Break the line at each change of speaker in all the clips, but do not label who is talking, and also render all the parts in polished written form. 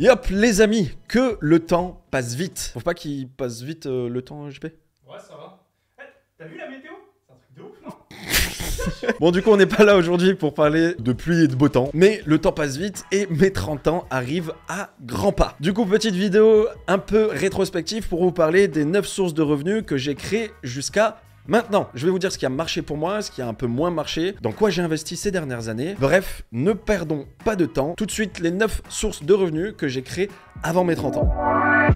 Yop les amis, que le temps passe vite. Faut pas qu'il passe vite le temps, JP?
Ouais, ça va. Hey, t'as vu la météo? C'est un truc de ouf, non?
Bon, du coup, on n'est pas là aujourd'hui pour parler de pluie et de beau temps, mais le temps passe vite et mes 30 ans arrivent à grands pas. Du coup, petite vidéo un peu rétrospective pour vous parler des 9 sources de revenus que j'ai créées jusqu'à maintenant. Je vais vous dire ce qui a marché pour moi, ce qui a un peu moins marché, dans quoi j'ai investi ces dernières années. Bref, ne perdons pas de temps. Tout de suite, les 9 sources de revenus que j'ai créées avant mes 30 ans.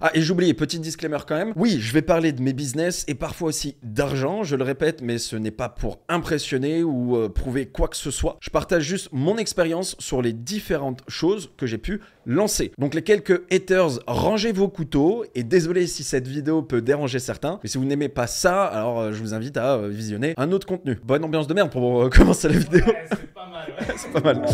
Ah, et j'oubliais, petit disclaimer quand même. Oui, je vais parler de mes business et parfois aussi d'argent, je le répète, mais ce n'est pas pour impressionner ou prouver quoi que ce soit. Je partage juste mon expérience sur les différentes choses que j'ai pu lancer. Donc les quelques haters, rangez vos couteaux et désolé si cette vidéo peut déranger certains, mais si vous n'aimez pas ça, alors je vous invite à visionner un autre contenu. Bonne ambiance de merde pour commencer la vidéo.
Ouais, c'est pas mal, ouais.
C'est pas mal.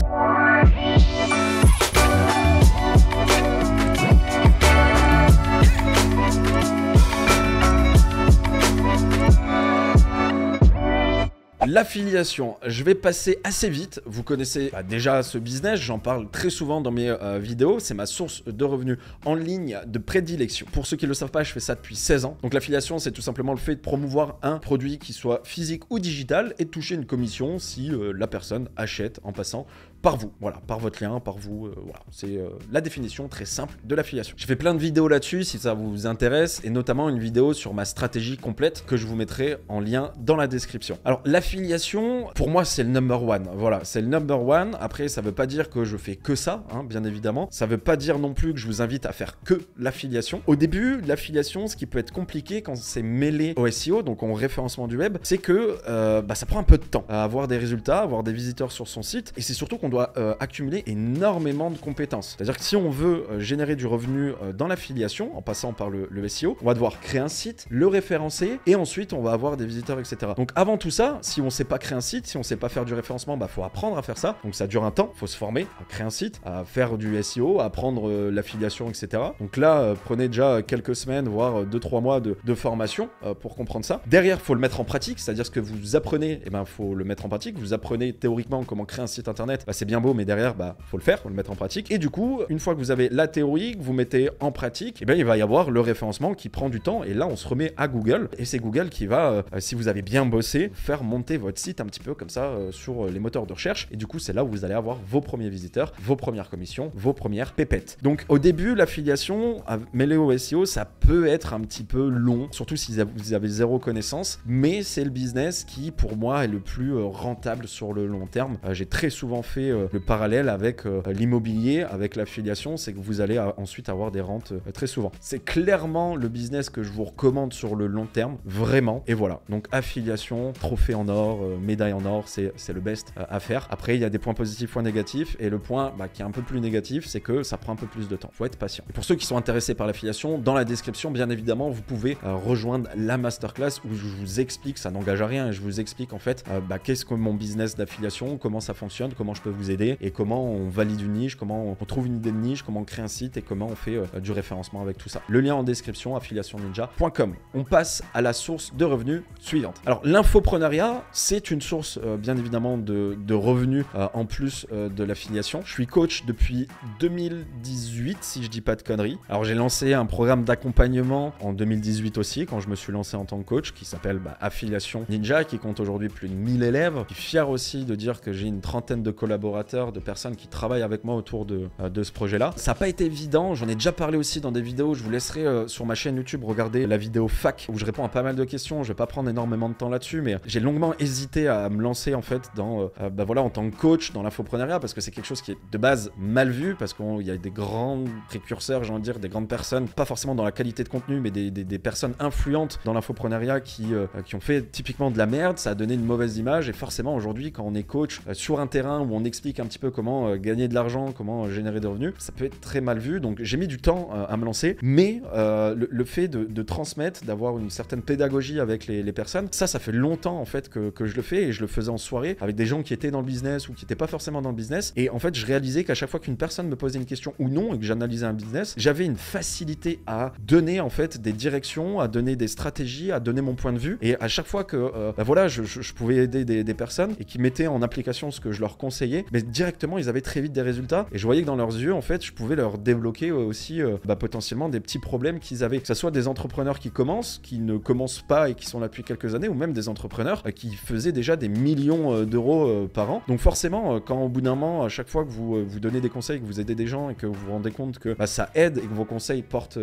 L'affiliation, je vais passer assez vite. Vous connaissez déjà ce business, j'en parle très souvent dans mes vidéos. C'est ma source de revenus en ligne de prédilection. Pour ceux qui ne le savent pas, je fais ça depuis 16 ans. Donc l'affiliation, c'est tout simplement le fait de promouvoir un produit qui soit physique ou digital et de toucher une commission si la personne achète en passant par vous. Voilà, par votre lien, par vous. Voilà, c'est la définition très simple de l'affiliation. J'ai fait plein de vidéos là-dessus si ça vous intéresse et notamment une vidéo sur ma stratégie complète que je vous mettrai en lien dans la description. Alors l'affiliation, pour moi, c'est le number one. Voilà, c'est le number one. Après, ça veut pas dire que je fais que ça, hein, bien évidemment. Ça veut pas dire non plus que je vous invite à faire que l'affiliation. Au début, l'affiliation, ce qui peut être compliqué quand c'est mêlé au SEO, donc au référencement du web, c'est que ça prend un peu de temps à avoir des résultats, avoir des visiteurs sur son site. Et c'est surtout qu'on doit accumuler énormément de compétences. C'est-à-dire que si on veut générer du revenu dans l'affiliation, en passant par le SEO, on va devoir créer un site, le référencer et ensuite on va avoir des visiteurs, etc. Donc avant tout ça, si on ne sait pas créer un site, si on ne sait pas faire du référencement, faut apprendre à faire ça. Donc ça dure un temps, faut se former à créer un site, à faire du SEO, à apprendre l'affiliation, etc. Donc là, prenez déjà quelques semaines, voire 2-3 mois de formation pour comprendre ça. Derrière, faut le mettre en pratique, c'est-à-dire ce que vous apprenez, faut le mettre en pratique. Vous apprenez théoriquement comment créer un site internet, c'est bien beau, mais derrière, faut le faire, faut le mettre en pratique. Et du coup, une fois que vous avez la théorie, que vous mettez en pratique, il va y avoir le référencement qui prend du temps. Et là, on se remet à Google. Et c'est Google qui va, si vous avez bien bossé, faire monter votre site un petit peu comme ça sur les moteurs de recherche. Et du coup, c'est là où vous allez avoir vos premiers visiteurs, vos premières commissions, vos premières pépettes. Donc, au début, l'affiliation mêlée au SEO, ça peut être un petit peu long, surtout si vous avez zéro connaissance. Mais c'est le business qui, pour moi, est le plus rentable sur le long terme. J'ai très souvent fait le parallèle avec l'immobilier, avec l'affiliation, c'est que vous allez ensuite avoir des rentes très souvent. C'est clairement le business que je vous recommande sur le long terme, vraiment. Et voilà, donc affiliation, trophée en or, médaille en or, c'est le best à faire. Après, il y a des points positifs, points négatifs, et le point qui est un peu plus négatif, c'est que ça prend un peu plus de temps. Faut être patient. Et pour ceux qui sont intéressés par l'affiliation, dans la description, bien évidemment, vous pouvez rejoindre la masterclass où je vous explique, ça n'engage à rien, et je vous explique en fait qu'est-ce que mon business d'affiliation, comment ça fonctionne, comment je peux vous aider et comment on valide une niche, comment on trouve une idée de niche, comment on crée un site et comment on fait du référencement avec tout ça. Le lien en description, affiliationninja.com. On passe à la source de revenus suivante. Alors l'infoprenariat, c'est une source bien évidemment de revenus en plus de l'affiliation. Je suis coach depuis 2018 si je dis pas de conneries. Alors j'ai lancé un programme d'accompagnement en 2018 aussi quand je me suis lancé en tant que coach qui s'appelle Affiliation Ninja, qui compte aujourd'hui plus de 1000 élèves. Je suis fier aussi de dire que j'ai une trentaine de collaborateurs, de personnes qui travaillent avec moi autour de ce projet-là. Ça n'a pas été évident, j'en ai déjà parlé aussi dans des vidéos, je vous laisserai sur ma chaîne YouTube regarder la vidéo fac où je réponds à pas mal de questions. Je vais pas prendre énormément de temps là-dessus, mais j'ai longuement hésité à me lancer en fait dans, en tant que coach dans l'infoprenariat parce que c'est quelque chose qui est de base mal vu parce qu'il y a des grands précurseurs, j'ai envie de dire, des grandes personnes, pas forcément dans la qualité de contenu, mais des personnes influentes dans l'infoprenariat qui ont fait typiquement de la merde, ça a donné une mauvaise image et forcément aujourd'hui quand on est coach sur un terrain où on explique un petit peu comment gagner de l'argent, comment générer des revenus, ça peut être très mal vu. Donc j'ai mis du temps à me lancer, mais le fait de transmettre, d'avoir une certaine pédagogie avec les personnes, ça fait longtemps en fait que je le fais et je le faisais en soirée avec des gens qui étaient dans le business ou qui n'étaient pas forcément dans le business. Et en fait, je réalisais qu'à chaque fois qu'une personne me posait une question ou non et que j'analysais un business, j'avais une facilité à donner en fait des directions, à donner des stratégies, à donner mon point de vue. Et à chaque fois que je pouvais aider des personnes et qui mettaient en application ce que je leur conseillais, donné, mais directement ils avaient très vite des résultats et je voyais que dans leurs yeux en fait je pouvais leur débloquer aussi potentiellement des petits problèmes qu'ils avaient, que ce soit des entrepreneurs qui commencent, qui ne commencent pas et qui sont là depuis quelques années, ou même des entrepreneurs qui faisaient déjà des millions d'euros par an. Donc forcément quand au bout d'un moment, à chaque fois que vous donnez des conseils, que vous aidez des gens et que vous vous rendez compte que ça aide et que vos conseils portent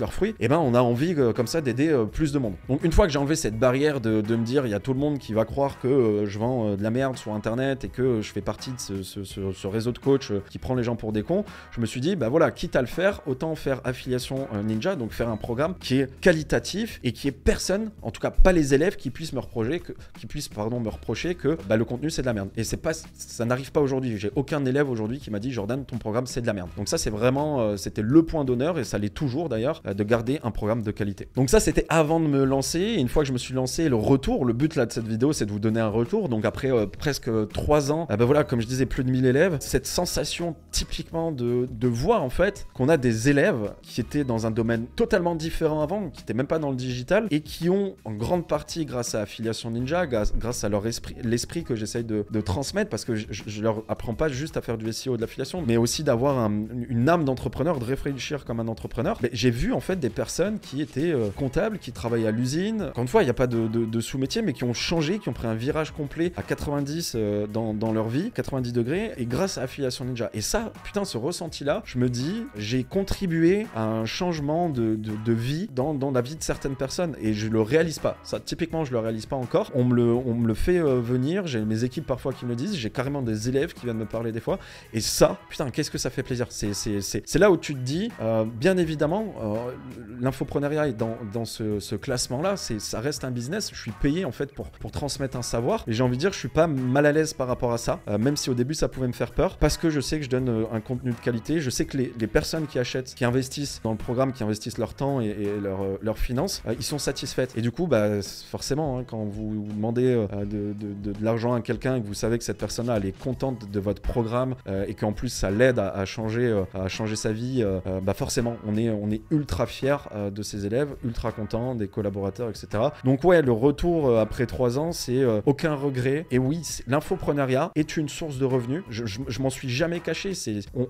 leurs fruits, et ben on a envie comme ça d'aider plus de monde. Donc une fois que j'ai enlevé cette barrière de me dire il y a tout le monde qui va croire que je vends de la merde sur internet et que je fais partie de ce réseau de coachs qui prend les gens pour des cons, je me suis dit bah voilà, quitte à le faire, autant faire Affiliation Ninja, donc faire un programme qui est qualitatif et qui est personne, en tout cas pas les élèves qui puissent me reprocher que le contenu c'est de la merde. Et ça n'arrive pas aujourd'hui. J'ai aucun élève aujourd'hui qui m'a dit Jordan, ton programme c'est de la merde. Donc ça c'est vraiment c'était le point d'honneur et ça l'est toujours d'ailleurs de garder un programme de qualité. Donc ça c'était avant de me lancer. Et une fois que je me suis lancé, le but là de cette vidéo c'est de vous donner un retour. Donc après presque 3 ans, voilà, comme je disais, plus de 1000 élèves, cette sensation typiquement de voir en fait qu'on a des élèves qui étaient dans un domaine totalement différent avant, qui n'étaient même pas dans le digital et qui ont en grande partie grâce à Affiliation Ninja, grâce à leur l'esprit que j'essaye de transmettre, parce que je leur apprends pas juste à faire du SEO, de l'affiliation, mais aussi d'avoir une âme d'entrepreneur, de réfléchir comme un entrepreneur. Mais j'ai vu en fait des personnes qui étaient comptables, qui travaillaient à l'usine. Encore une fois, il n'y a pas de sous-métier, mais qui ont changé, qui ont pris un virage complet à 90 dans leur vie, 90 degrés, et grâce à Affiliation Ninja. Et ça, putain, ce ressenti-là, je me dis, j'ai contribué à un changement de vie dans la vie de certaines personnes, et je le réalise pas. Ça, typiquement, je le réalise pas encore. On me le fait venir. J'ai mes équipes parfois qui me le disent. J'ai carrément des élèves qui viennent me parler des fois. Et ça, putain, qu'est-ce que ça fait plaisir. C'est là où tu te dis, bien évidemment, l'infopreneuriat est dans ce classement-là. Ça reste un business. Je suis payé en fait pour transmettre un savoir. Et j'ai envie de dire, je suis pas mal à l'aise par rapport à ça, même si au début ça pouvait me faire peur, parce que je sais que je donne un contenu de qualité. Je sais que les personnes qui achètent, qui investissent dans le programme, qui investissent leur temps et leurs finances, ils sont satisfaites. Et du coup, forcément, hein, quand vous demandez de l'argent à quelqu'un et que vous savez que cette personne-là elle est contente de votre programme et qu'en plus ça l'aide à changer sa vie, forcément on est ultra fiers de ses élèves, ultra contents des collaborateurs, etc. Donc ouais, le retour après 3 ans, c'est aucun regret. Et oui, l'infopreneuriat est une source de revenus. Je m'en suis jamais caché.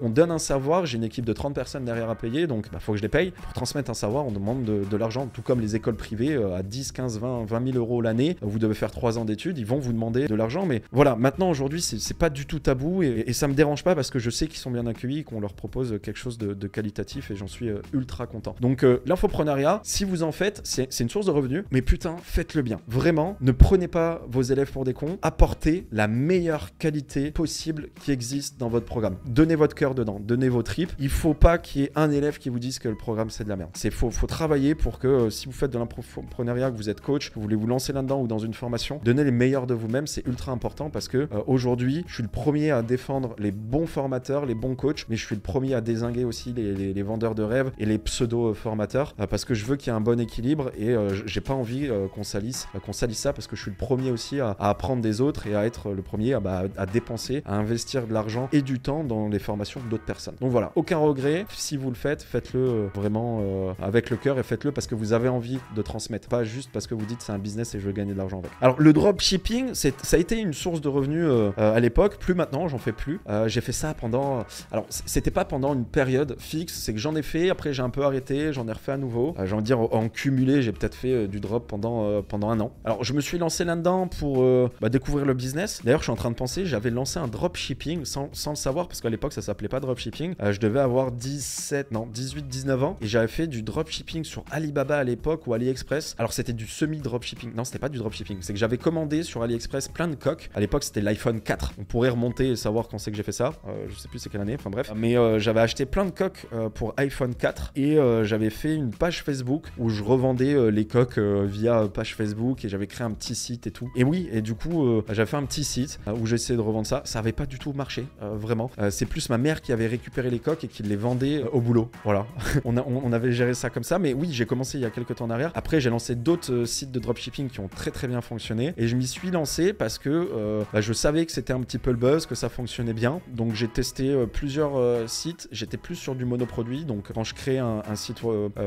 On donne un savoir, j'ai une équipe de 30 personnes derrière à payer, donc faut que je les paye. Pour transmettre un savoir, on demande de l'argent, tout comme les écoles privées à 10, 15, 20 000 euros l'année. Vous devez faire 3 ans d'études, ils vont vous demander de l'argent. Mais voilà, maintenant aujourd'hui, c'est pas du tout tabou et ça me dérange pas parce que je sais qu'ils sont bien accueillis, qu'on leur propose quelque chose de qualitatif et j'en suis ultra content. Donc l'infopreneuriat, si vous en faites, c'est une source de revenus, mais putain, faites-le bien. Vraiment, ne prenez pas vos élèves pour des cons, apportez la meilleure qualité possible qui existe dans votre programme. Donnez votre cœur dedans, donnez vos tripes. Il faut pas qu'il y ait un élève qui vous dise que le programme c'est de la merde. Faut travailler pour que si vous faites de l'infopreneuriat, que vous êtes coach, que vous voulez vous lancer là-dedans ou dans une formation, donnez les meilleurs de vous-même, c'est ultra important parce que aujourd'hui, je suis le premier à défendre les bons formateurs, les bons coachs, mais je suis le premier à dézinguer aussi les vendeurs de rêves et les pseudo-formateurs parce que je veux qu'il y ait un bon équilibre et j'ai pas envie qu'on salisse ça parce que je suis le premier aussi à apprendre des autres et à être le premier à dépenser, à investir de l'argent et du temps dans les formations d'autres personnes. Donc voilà, aucun regret. Si vous le faites, faites-le vraiment avec le cœur et faites-le parce que vous avez envie de transmettre, pas juste parce que vous dites c'est un business et je veux gagner de l'argent avec. Alors le dropshipping, ça a été une source de revenus à l'époque, plus maintenant, j'en fais plus. J'ai fait ça pendant... Alors c'était pas pendant une période fixe, c'est que j'en ai fait, après j'ai un peu arrêté, j'en ai refait à nouveau. J'ai envie de dire en cumulé, j'ai peut-être fait du drop pendant 1 an. Alors je me suis lancé là-dedans pour découvrir le business. D'ailleurs je suis en train de penser, j'avais lancé un dropshipping sans le savoir parce qu'à l'époque ça s'appelait pas dropshipping. Je devais avoir 18-19 ans et j'avais fait du dropshipping sur Alibaba à l'époque ou AliExpress. Alors c'était du semi-dropshipping. Non, c'était pas du dropshipping. C'est que j'avais commandé sur AliExpress plein de coques. À l'époque c'était l'iPhone 4. On pourrait remonter et savoir quand c'est que j'ai fait ça. Je sais plus c'est quelle année, enfin bref. Mais j'avais acheté plein de coques pour iPhone 4 et j'avais fait une page Facebook où je revendais les coques via page Facebook et j'avais créé un petit site et tout. Et oui, et du coup j'avais fait un petit site où j'essayais de revendre ça. Ça avait pas du tout marché, vraiment. C'est plus ma mère qui avait récupéré les coques et qui les vendait au boulot. Voilà. on avait géré ça comme ça. Mais oui, j'ai commencé il y a quelques temps en arrière. Après, j'ai lancé d'autres sites de dropshipping qui ont très très bien fonctionné. Et je m'y suis lancé parce que je savais que c'était un petit peu le buzz, que ça fonctionnait bien. Donc j'ai testé plusieurs sites. J'étais plus sur du monoproduit. Donc quand je créais un site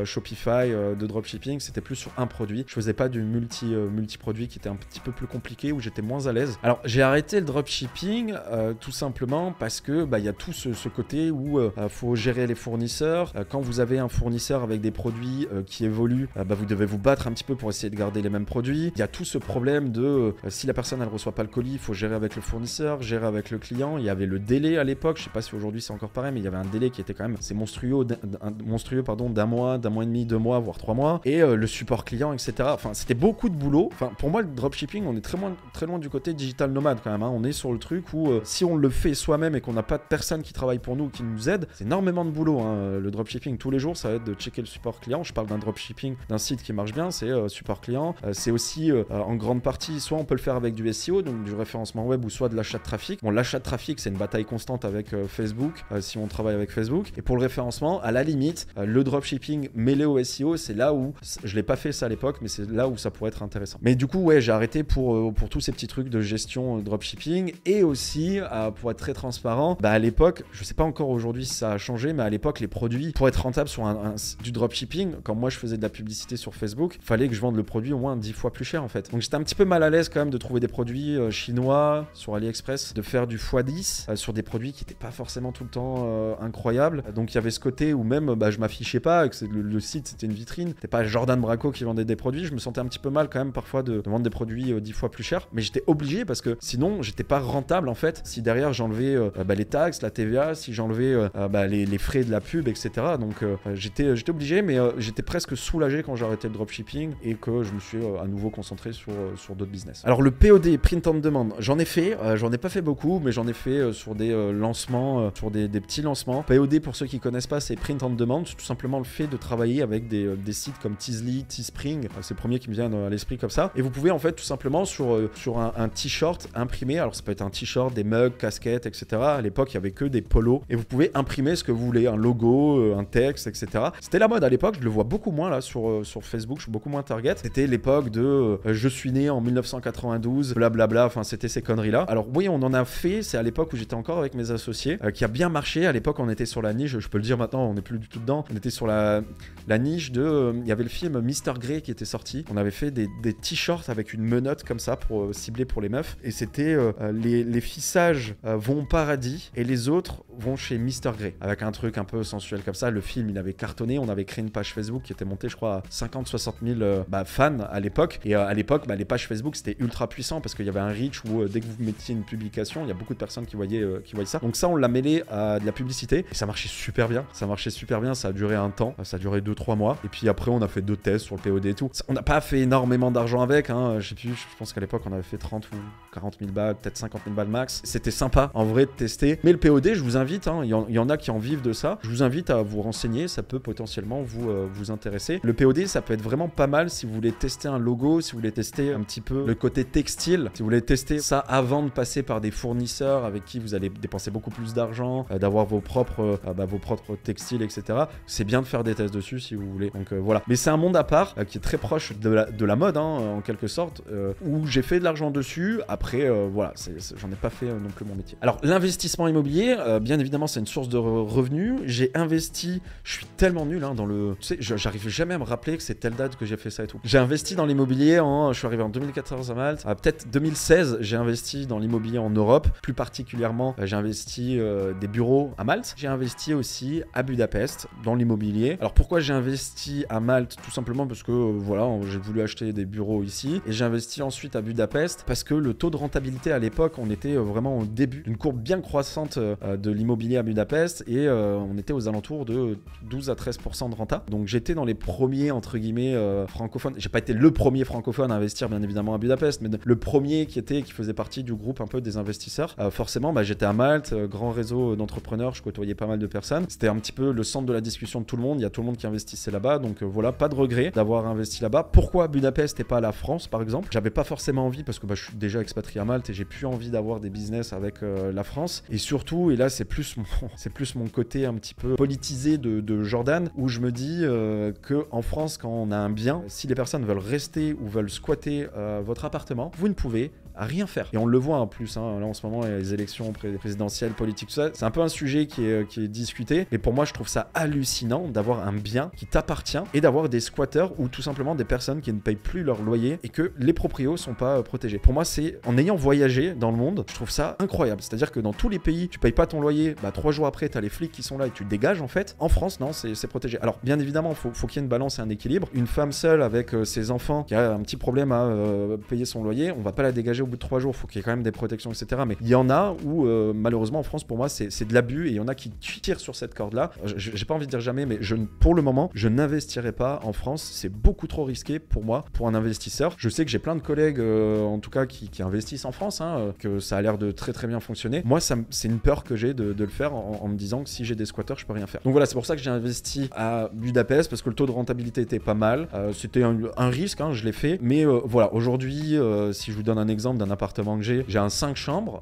Shopify de dropshipping, c'était plus sur un produit. Je faisais pas du multi-produit qui était un petit peu plus compliqué, où j'étais moins à l'aise. Alors j'ai arrêté le dropshipping dropshipping, tout simplement parce que il y a tout ce côté où faut gérer les fournisseurs. Quand vous avez un fournisseur avec des produits qui évoluent, vous devez vous battre un petit peu pour essayer de garder les mêmes produits. Il y a tout ce problème de si la personne elle reçoit pas le colis, il faut gérer avec le fournisseur, gérer avec le client. Il y avait le délai à l'époque, je sais pas si aujourd'hui c'est encore pareil, mais il y avait un délai qui était quand même monstrueux d'un mois et demi, 2 mois, voire 3 mois. Et le support client, etc. Enfin, c'était beaucoup de boulot. Enfin, pour moi, le dropshipping, on est très loin du côté digital nomade quand même. On est sur le truc où si on le fait soi-même et qu'on n'a pas de personne qui travaille pour nous, qui nous aide, c'est énormément de boulot. Le dropshipping tous les jours, ça va être de checker le support client. Je parle d'un dropshipping, d'un site qui marche bien, c'est support client. C'est aussi en grande partie, soit on peut le faire avec du SEO, donc du référencement web, ou soit de l'achat de trafic. Bon, l'achat de trafic, c'est une bataille constante avec Facebook, si on travaille avec Facebook. Et pour le référencement, à la limite, le dropshipping mêlé au SEO, c'est là où, je l'ai pas fait ça à l'époque, mais c'est là où ça pourrait être intéressant. Mais du coup, ouais, j'ai arrêté pour tous ces petits trucs de gestion dropshipping, et aussi, pour être très transparent, à l'époque, je sais pas encore aujourd'hui si ça a changé, mais à l'époque, les produits, pour être rentable sur du dropshipping, quand moi je faisais de la publicité sur Facebook, il fallait que je vende le produit au moins 10 fois plus cher en fait. Donc j'étais un petit peu mal à l'aise quand même de trouver des produits chinois sur AliExpress, de faire du x10 sur des produits qui n'étaient pas forcément tout le temps incroyables. Donc il y avait ce côté où même je m'affichais pas, que le site c'était une vitrine, c'était pas Jordan Braco qui vendait des produits, je me sentais un petit peu mal quand même parfois de vendre des produits 10 fois plus chers, mais j'étais obligé parce que sinon j'étais pas rentable en fait si derrière j'enlevais les taxes, la TVA, si j'enlevais les frais de la pub, etc. Donc j'étais obligé, mais j'étais presque soulagé quand j'ai arrêté le dropshipping et que je me suis à nouveau concentré sur d'autres business. Alors le POD, Print on Demand, j'en ai fait, j'en ai pas fait beaucoup, mais j'en ai fait sur des lancements, sur des petits lancements. POD, pour ceux qui connaissent pas, c'est Print on Demand, c'est tout simplement le fait de travailler avec des sites comme Teasly, Teespring, c'est le premier qui me vient à l'esprit comme ça, et vous pouvez en fait tout simplement sur un t-shirt imprimer, alors ça peut être un t-shirt, des mugs, casquettes, etc. À l'époque il y avait que des polos, et vous pouvez imprimer ce que vous voulez, un logo, un texte, etc. C'était la mode à l'époque, je le vois beaucoup moins là sur Facebook, je suis beaucoup moins target. C'était l'époque de je suis né en 1992, blablabla, enfin c'était ces conneries là. Alors oui, on en a fait, c'est à l'époque où j'étais encore avec mes associés, qui a bien marché. À l'époque on était sur la niche, je peux le dire maintenant, on n'est plus du tout dedans, on était sur la niche de, il y avait le film Mr. Grey qui était sorti, on avait fait des t-shirts avec une menotte comme ça pour cibler pour les meufs, et c'était les fissages vont au paradis et les autres vont chez Mr. Grey, avec un truc un peu sensuel comme ça. Le film il avait cartonné, on avait créé une page Facebook qui était montée je crois à 50-60 000 fans à l'époque, et à l'époque les pages Facebook c'était ultra puissant parce qu'il y avait un reach où dès que vous mettiez une publication, il y a beaucoup de personnes qui voyaient ça, donc ça on l'a mêlé à de la publicité et ça marchait super bien, ça a duré un temps, ça a duré 2-3 mois, et puis après on a fait 2 tests sur le POD et tout. On n'a pas fait énormément d'argent avec, je sais plus, je pense qu'à l'époque on avait fait 30 ou 40 000 balles, peut-être 50 000 balles max. C'était sympa en vrai de tester, mais le POD je vous invite, il y en a qui en vivent de ça, je vous invite à vous renseigner, ça peut potentiellement vous intéresser. Le POD ça peut être vraiment pas mal si vous voulez tester un logo, si vous voulez tester un petit peu le côté textile, si vous voulez tester ça avant de passer par des fournisseurs avec qui vous allez dépenser beaucoup plus d'argent, d'avoir vos propres textiles, etc. C'est bien de faire des tests dessus si vous voulez. Donc voilà. Mais c'est un monde à part qui est très proche de la mode, en quelque sorte, où j'ai fait de l'argent dessus. Après, voilà, j'en ai pas fait non plus mon métier. Alors l'investissement immobilier, bien évidemment, c'est une source de revenus. J'ai investi, je suis tellement nul dans le... Tu sais, j'arrive jamais à me rappeler que c'est telle date que j'ai fait ça et tout. J'ai investi dans l'immobilier, je suis arrivé en 2014 à Malte. Peut-être 2016, j'ai investi dans l'immobilier en Europe. Plus particulièrement, j'ai investi des bureaux à Malte. J'ai investi aussi à Budapest dans l'immobilier. Alors pourquoi j'ai investi à Malte? Tout simplement parce que voilà, j'ai voulu acheter des bureaux ici, et j'ai investi ensuite à Budapest parce que le taux de rentabilité à l'époque, on était vraiment au début d'une courbe bien croissante de l'immobilier à Budapest, et on était aux alentours de 12 à 13% de renta. Donc j'étais dans les premiers entre guillemets francophones. J'ai pas été le premier francophone à investir bien évidemment à Budapest, mais le premier qui faisait partie du groupe un peu des investisseurs. Forcément, j'étais à Malte, grand réseau d'entrepreneurs, je côtoyais pas mal de personnes. C'était un petit peu le centre de la discussion de tout le monde. Il y a tout le monde qui investissait là-bas, donc voilà, pas de regret d'avoir investi là-bas. Pourquoi Budapest et pas la France par exemple? J'avais pas forcément envie parce que je suis déjà expatrié à Malte et j'ai plus envie d'avoir des business avec la France. Et surtout, et là c'est plus mon côté un petit peu politisé de Jordan, où je me dis que en France, quand on a un bien, si les personnes veulent rester ou veulent squatter votre appartement, vous ne pouvez à rien faire. Et on le voit en plus, hein, là en ce moment, il y a les élections présidentielles, politiques, tout ça. C'est un peu un sujet qui est discuté. Et pour moi, je trouve ça hallucinant d'avoir un bien qui t'appartient et d'avoir des squatteurs ou tout simplement des personnes qui ne payent plus leur loyer et que les proprios sont pas protégés. Pour moi, c'est en ayant voyagé dans le monde, je trouve ça incroyable. C'est-à-dire que dans tous les pays, tu payes pas ton loyer, 3 jours après, t'as les flics qui sont là et tu te dégages en fait. En France, non, c'est protégé. Alors, bien évidemment, faut qu'il y ait une balance et un équilibre. Une femme seule avec ses enfants qui a un petit problème à payer son loyer, on va pas la dégager au bout de 3 jours. Faut qu'il y ait quand même des protections, etc. Mais il y en a où, malheureusement, en France, pour moi, c'est de l'abus et il y en a qui tirent sur cette corde-là. J'ai pas envie de dire jamais, mais pour le moment, je n'investirai pas en France. C'est beaucoup trop risqué pour moi, pour un investisseur. Je sais que j'ai plein de collègues, en tout cas, qui investissent en France, hein, que ça a l'air de très très bien fonctionner. Moi, c'est une peur que j'ai de le faire en me disant que si j'ai des squatteurs, je peux rien faire. Donc voilà, c'est pour ça que j'ai investi à Budapest parce que le taux de rentabilité était pas mal. C'était un risque, hein, je l'ai fait. Mais voilà, aujourd'hui, si je vous donne un exemple d'un appartement que j'ai un 5 chambres,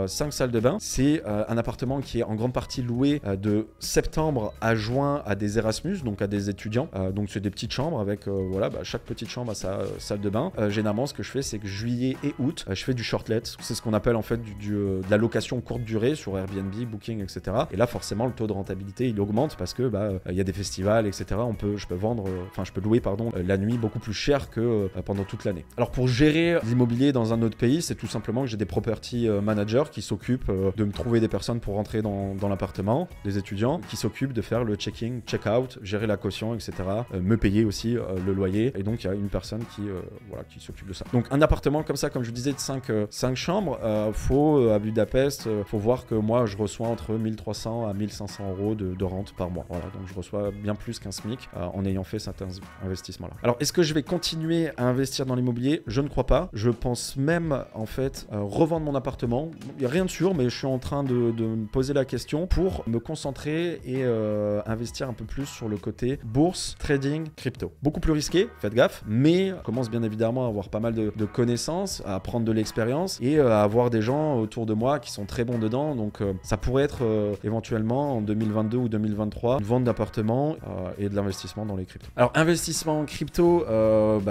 5 salles de bain. C'est un appartement qui est en grande partie loué de septembre à juin à des Erasmus, donc à des étudiants. Donc c'est des petites chambres avec chaque petite chambre a sa salle de bain. Généralement, ce que je fais, c'est que juillet et août, je fais du shortlet. C'est ce qu'on appelle en fait de la location courte durée sur Airbnb, Booking, etc. Et là, forcément, le taux de rentabilité il augmente parce que il y a des festivals, etc. Je peux louer la nuit beaucoup plus cher que pendant toute l'année. Alors pour gérer l'immobilier dans un autre pays, c'est tout simplement que j'ai des property managers qui s'occupent de me trouver des personnes pour rentrer dans l'appartement, des étudiants qui s'occupent de faire le check-in, check-out, gérer la caution, etc. Me payer aussi le loyer. Et donc il y a une personne qui s'occupe de ça. Donc un appartement comme ça, comme je vous disais, de 5 chambres, à Budapest, faut voir que moi je reçois entre 1300 à 1500 euros de rente par mois. Voilà, donc je reçois bien plus qu'un SMIC en ayant fait certains investissements-là. Alors est-ce que je vais continuer à investir dans l'immobilier? Je ne crois pas. Je pense même en fait revendre mon appartement. Il n'y a rien de sûr, mais je suis en train de me poser la question pour me concentrer et investir un peu plus sur le côté bourse, trading, crypto. Beaucoup plus risqué, faites gaffe, mais je commence bien évidemment à avoir pas mal de connaissances, à prendre de l'expérience et à avoir des gens autour de moi qui sont très bons dedans. Donc ça pourrait être éventuellement en 2022 ou 2023 une vente d'appartements et de l'investissement dans les cryptos. Alors investissement en crypto,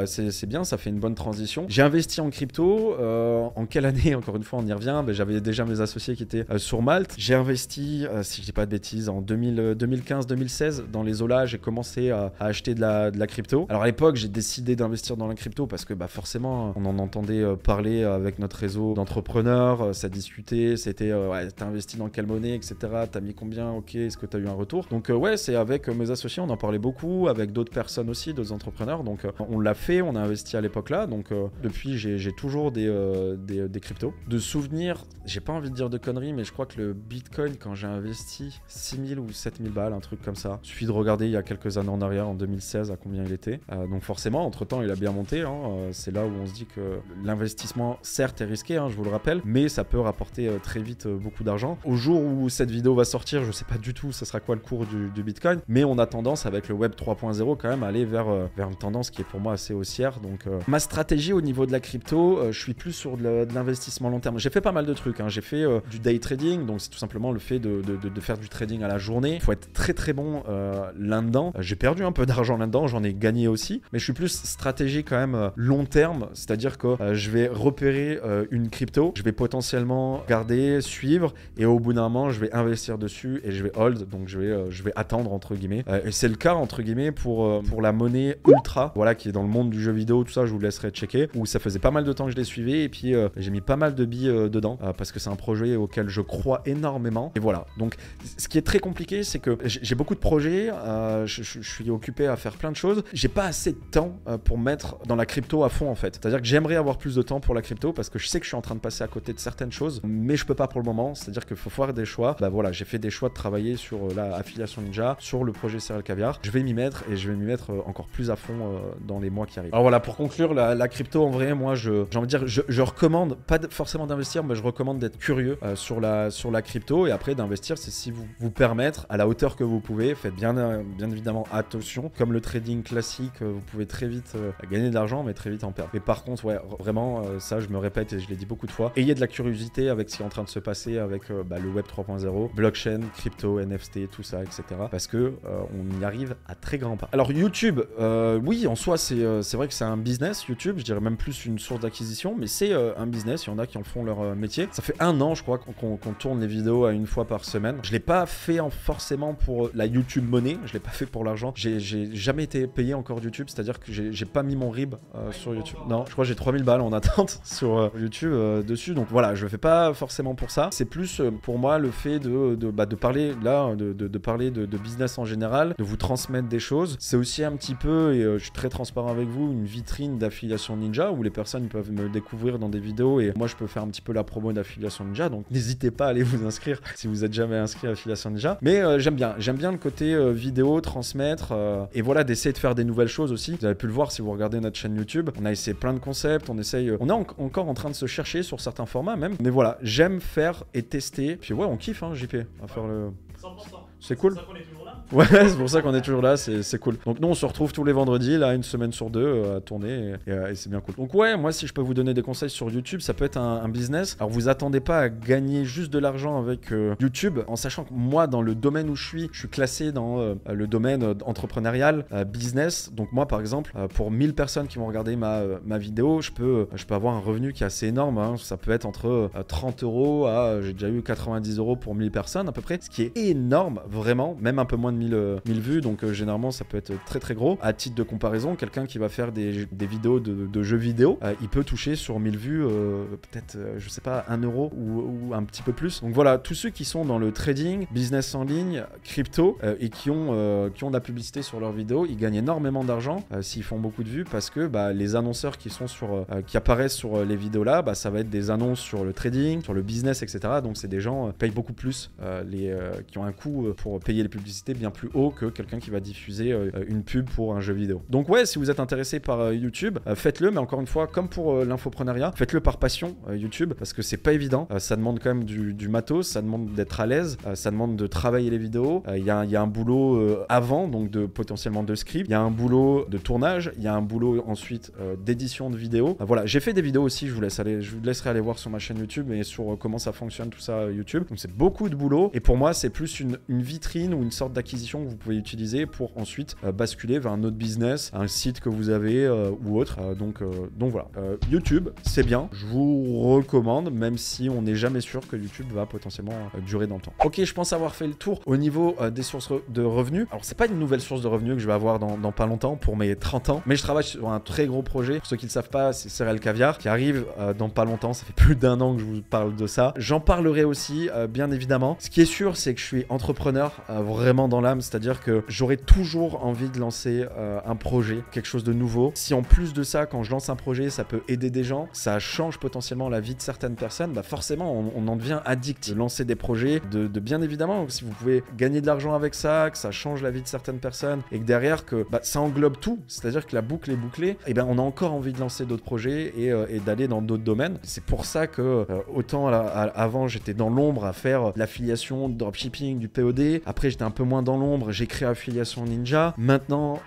c'est bien, ça fait une bonne transition. J'ai investi en crypto en quelle année? Encore une fois, on y revient. J'avais déjà mes associés qui étaient sur Malte. J'ai investi, si je dis pas de bêtises, en 2015-2016 dans les Zola. J'ai commencé à acheter de la crypto. Alors à l'époque, j'ai décidé d'investir dans la crypto parce que forcément, on en entendait parler avec notre réseau d'entrepreneurs. Ça discutait, c'était t'as investi dans quelle monnaie, etc. T'as mis combien? Ok, est-ce que t'as eu un retour? Donc c'est avec mes associés, on en parlait beaucoup, avec d'autres personnes aussi, d'autres entrepreneurs. Donc on l'a fait, on a investi à l'époque là. Donc depuis, j'ai toujours des cryptos. De souvenirs, j'ai pas envie de dire de conneries, mais je crois que le Bitcoin, quand j'ai investi 6000 ou 7000 balles, un truc comme ça. Il suffit de regarder il y a quelques années en arrière, en 2016, à combien il était. Donc forcément, entre-temps, il a bien monté. C'est là où on se dit que l'investissement, certes, est risqué, je vous le rappelle, mais ça peut rapporter très vite beaucoup d'argent. Au jour où cette vidéo va sortir, je sais pas du tout ce sera quoi le cours du Bitcoin, mais on a tendance avec le Web 3.0 quand même à aller vers une tendance qui est pour moi assez haussière. Donc ma stratégie au niveau de la crypto, je suis plus sur de l'investissement long terme. J'ai fait pas mal de trucs, j'ai fait du day trading, donc c'est tout simplement le fait de faire du trading à la journée. Il faut être très très bon là-dedans. J'ai perdu un peu d'argent là-dedans, j'en ai gagné aussi, mais je suis plus stratégie quand même long terme, c'est-à-dire que je vais repérer une crypto, je vais potentiellement garder, suivre, et au bout d'un moment, je vais investir dessus et je vais hold, donc je vais attendre entre guillemets. Et c'est le cas entre guillemets pour la monnaie Ultra, voilà, qui est dans le monde du jeu vidéo, tout ça, je vous laisserai checker, où ça faisait pas mal de temps que je l'ai suivi et puis j'ai mis pas mal de billes dedans parce que c'est un projet auquel je crois énormément. Et voilà, donc ce qui est très compliqué, c'est que j'ai beaucoup de projets, je suis occupé à faire plein de choses, j'ai pas assez de temps pour mettre dans la crypto à fond en fait. C'est-à-dire que j'aimerais avoir plus de temps pour la crypto parce que je sais que je suis en train de passer à côté de certaines choses, mais je peux pas pour le moment. C'est-à-dire qu'il faut faire des choix. Voilà, j'ai fait des choix de travailler sur la affiliation Ninja, sur le projet Serial Caviar. Je vais m'y mettre et je vais m'y mettre encore plus à fond dans les mois qui arrivent. Alors voilà, pour conclure, la crypto en vrai, moi j'ai envie de dire, je recommande pas forcément d'investir, mais je recommande d'être curieux sur la crypto et après d'investir, c'est si vous permettre à la hauteur que vous pouvez. Faites bien évidemment attention. Comme le trading classique, vous pouvez très vite gagner de l'argent, mais très vite en perdre. Mais par contre, ouais, vraiment, ça je me répète et je l'ai dit beaucoup de fois, ayez de la curiosité avec ce qui est en train de se passer avec le Web 3.0, blockchain, crypto, NFT, tout ça, etc. Parce que on y arrive à très grands pas. Alors YouTube, oui, en soi, c'est vrai que c'est un business, YouTube, je dirais même plus une source d'acquisition, mais c'est un business. Il y en a qui en font leur métier. Ça fait 1 an, je crois, qu'on tourne les vidéos à 1 fois par semaine. Je l'ai pas fait forcément pour la YouTube money. Je l'ai pas fait pour l'argent. J'ai jamais été payé encore YouTube, c'est-à-dire que j'ai pas mis mon RIB sur YouTube. Non, je crois que j'ai 3000 balles en attente sur YouTube dessus. Donc voilà, je le fais pas forcément pour ça. C'est plus pour moi le fait de parler là, de parler de business en général, de vous transmettre des choses. C'est aussi un petit peu, et je suis très transparent avec vous, une vitrine d'Affiliation Ninja où les personnes peuvent me découvrir dans des vidéos et moi je peux faire un petit peu la promo d'Affiliation Ninja. Donc n'hésitez pas à aller vous inscrire si vous êtes jamais inscrit à Affiliation Ninja. Mais j'aime bien le côté vidéo, transmettre et voilà, d'essayer de faire des nouvelles choses aussi. Vous avez pu le voir si vous regardez notre chaîne YouTube. On a essayé plein de concepts, on est encore en train de se chercher sur certains formats même. Mais voilà, j'aime faire et tester. Puis ouais, on kiffe, hein, JP, à faire le...
100%.
C'est cool.
C'est pour ça qu'on est toujours là.
Ouais, c'est pour ça qu'on est toujours là, c'est cool. Donc nous on se retrouve tous les vendredis, là 1 semaine sur 2 à tourner et c'est bien cool. Donc ouais, moi si je peux vous donner des conseils sur YouTube, ça peut être un business. Alors vous attendez pas à gagner juste de l'argent avec YouTube, en sachant que moi dans le domaine où je suis classé dans le domaine entrepreneurial, business. Donc moi par exemple, pour 1000 personnes qui vont regarder ma vidéo, je peux avoir un revenu qui est assez énorme, hein. Ça peut être entre 30 € à, j'ai déjà eu 90 € pour 1000 personnes à peu près, ce qui est énorme, vraiment, même un peu moins de 1000 vues, donc généralement ça peut être très très gros. À titre de comparaison, quelqu'un qui va faire des vidéos de jeux vidéo, il peut toucher sur 1000 vues peut-être, je sais pas, 1 € ou un petit peu plus. Donc voilà, tous ceux qui sont dans le trading, business en ligne, crypto et qui ont de la publicité sur leurs vidéos, ils gagnent énormément d'argent s'ils font beaucoup de vues parce que les annonceurs qui apparaissent sur les vidéos là, ça va être des annonces sur le trading, sur le business, etc. Donc c'est des gens payent beaucoup plus, qui ont un coût pour payer les publicités bien plus haut que quelqu'un qui va diffuser une pub pour un jeu vidéo. Donc ouais, si vous êtes intéressé par YouTube, faites-le, mais encore une fois, comme pour l'infoprenariat, faites-le par passion YouTube, parce que c'est pas évident, ça demande quand même du matos, ça demande d'être à l'aise, ça demande de travailler les vidéos, il y a un boulot avant, donc potentiellement de script, il y a un boulot de tournage, il y a un boulot ensuite d'édition de vidéos. Voilà, j'ai fait des vidéos aussi, je vous laisserai aller voir sur ma chaîne YouTube et sur comment ça fonctionne tout ça YouTube. Donc c'est beaucoup de boulot, et pour moi c'est plus une vitrine ou une sorte d'acquisition que vous pouvez utiliser pour ensuite basculer vers un autre business, un site que vous avez ou autre. Donc voilà, YouTube c'est bien, je vous recommande, même si on n'est jamais sûr que YouTube va potentiellement durer dans le temps. Ok, je pense avoir fait le tour au niveau des sources de revenus. Alors c'est pas une nouvelle source de revenus que je vais avoir dans pas longtemps pour mes 30 ans, mais je travaille sur un très gros projet. Pour ceux qui ne le savent pas, c'est Céréales Caviar qui arrive dans pas longtemps. Ça fait plus d'1 an que je vous parle de ça. J'en parlerai aussi, bien évidemment. Ce qui est sûr, c'est que je suis entrepreneur vraiment dans l'âme, c'est-à-dire que j'aurai toujours envie de lancer un projet, quelque chose de nouveau. Si en plus de ça, quand je lance un projet, ça peut aider des gens, ça change potentiellement la vie de certaines personnes, forcément on en devient addict de lancer des projets, de bien évidemment, si vous pouvez gagner de l'argent avec ça, que ça change la vie de certaines personnes et que derrière que ça englobe tout, c'est-à-dire que la boucle est bouclée, et on a encore envie de lancer d'autres projets et d'aller dans d'autres domaines. C'est pour ça que autant avant j'étais dans l'ombre à faire l'affiliation, dropshipping, du POD, après j'étais un peu moins dans l'ombre, j'ai créé Affiliation Ninja. Maintenant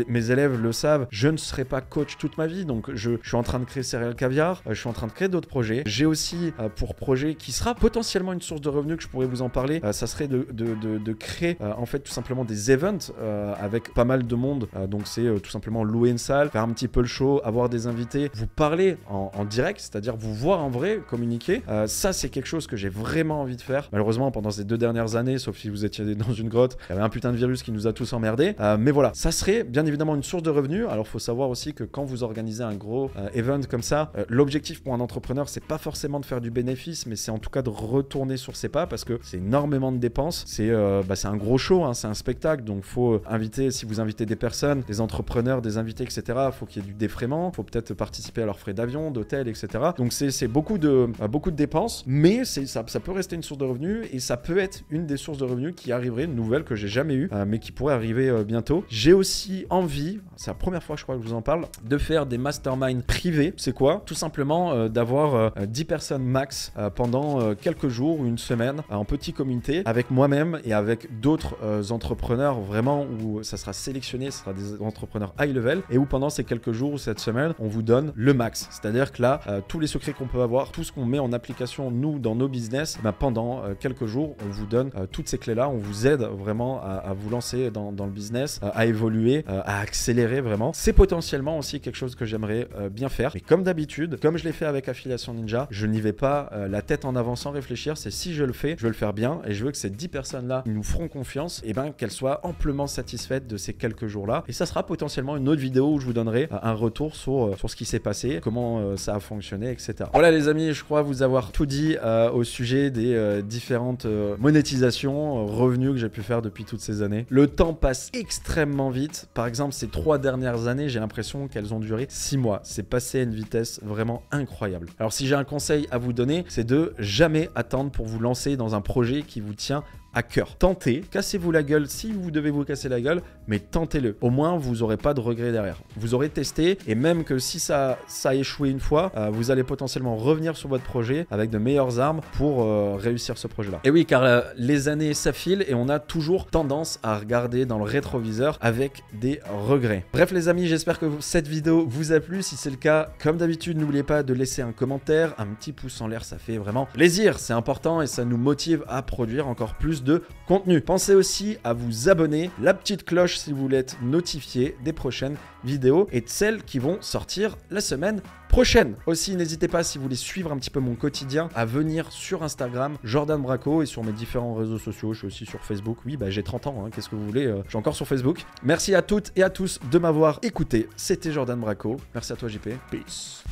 mes élèves le savent, je ne serai pas coach toute ma vie, donc je suis en train de créer Céréales Caviar, je suis en train de créer d'autres projets. J'ai aussi pour projet qui sera potentiellement une source de revenus, que je pourrais vous en parler, ça serait de créer en fait tout simplement des events avec pas mal de monde, donc c'est tout simplement louer une salle, faire un petit peu le show, avoir des invités, vous parler en direct, c'est-à-dire vous voir en vrai, communiquer. Ça c'est quelque chose que j'ai vraiment envie de faire. Malheureusement pendant ces 2 dernières années, sauf si vous étiez dans une grotte, il y avait un putain de virus qui nous a tous emmerdés, mais voilà, ça serait bien évidemment une source de revenus. Alors faut savoir aussi que quand vous organisez un gros event comme ça, l'objectif pour un entrepreneur c'est pas forcément de faire du bénéfice, mais c'est en tout cas de retourner sur ses pas, parce que c'est énormément de dépenses, c'est un gros show, hein, c'est un spectacle, donc faut inviter, si vous invitez des personnes, des entrepreneurs, des invités, etc., faut qu'il y ait du défraiement, faut peut-être participer à leurs frais d'avion, d'hôtel, etc. Donc c'est beaucoup de dépenses, mais ça peut rester une source de revenus, et ça peut être une des sources de revenus qui arriverait, une nouvelle que j'ai jamais eue, mais qui pourrait arriver bientôt. J'ai aussi envie, c'est la première fois je crois que je vous en parle, de faire des masterminds privés. C'est quoi? Tout simplement d'avoir 10 personnes max pendant quelques jours ou une semaine en petit comité avec moi-même et avec d'autres entrepreneurs, vraiment, où ça sera sélectionné, ce sera des entrepreneurs high level, et où pendant ces quelques jours ou cette semaine on vous donne le max, c'est-à-dire que là tous les secrets qu'on peut avoir, tout ce qu'on met en application nous dans nos business, pendant quelques jours on vous donne toutes ces clés là, on vous aide vraiment à vous lancer dans le business, à évoluer, à accélérer vraiment. C'est potentiellement aussi quelque chose que j'aimerais bien faire. Mais comme d'habitude, comme je l'ai fait avec Affiliation Ninja, je n'y vais pas la tête en avant sans réfléchir. C'est si je le fais, je veux le faire bien et je veux que ces 10 personnes-là nous feront confiance et ben qu'elles soient amplement satisfaites de ces quelques jours-là. Et ça sera potentiellement une autre vidéo où je vous donnerai un retour sur ce qui s'est passé, comment ça a fonctionné, etc. Voilà les amis, je crois vous avoir tout dit au sujet des différentes monétisations, revenus que j'ai pu faire depuis toutes ces années. Le temps passe extrêmement vite. Par exemple, ces 3 dernières années, j'ai l'impression qu'elles ont duré 6 mois. C'est passé à une vitesse vraiment incroyable. Alors si j'ai un conseil à vous donner, c'est de jamais attendre pour vous lancer dans un projet qui vous tient à cœur. Tentez, cassez-vous la gueule si vous devez vous casser la gueule, mais tentez-le. Au moins, vous n'aurez pas de regrets derrière. Vous aurez testé et même que si ça a échoué une fois, vous allez potentiellement revenir sur votre projet avec de meilleures armes pour réussir ce projet-là. Et oui, car les années s'affilent et on a toujours tendance à regarder dans le rétroviseur avec des regrets. Bref les amis, j'espère que cette vidéo vous a plu. Si c'est le cas, comme d'habitude, n'oubliez pas de laisser un commentaire, un petit pouce en l'air, ça fait vraiment plaisir. C'est important et ça nous motive à produire encore plus de contenu. Pensez aussi à vous abonner, la petite cloche si vous voulez être notifié des prochaines vidéos et de celles qui vont sortir la semaine prochaine. Aussi, n'hésitez pas si vous voulez suivre un petit peu mon quotidien à venir sur Instagram, Jordan Braco, et sur mes différents réseaux sociaux. Je suis aussi sur Facebook. Oui, bah j'ai 30 ans, hein, qu'est-ce que vous voulez, je suis encore sur Facebook. Merci à toutes et à tous de m'avoir écouté. C'était Jordan Braco. Merci à toi JP. Peace.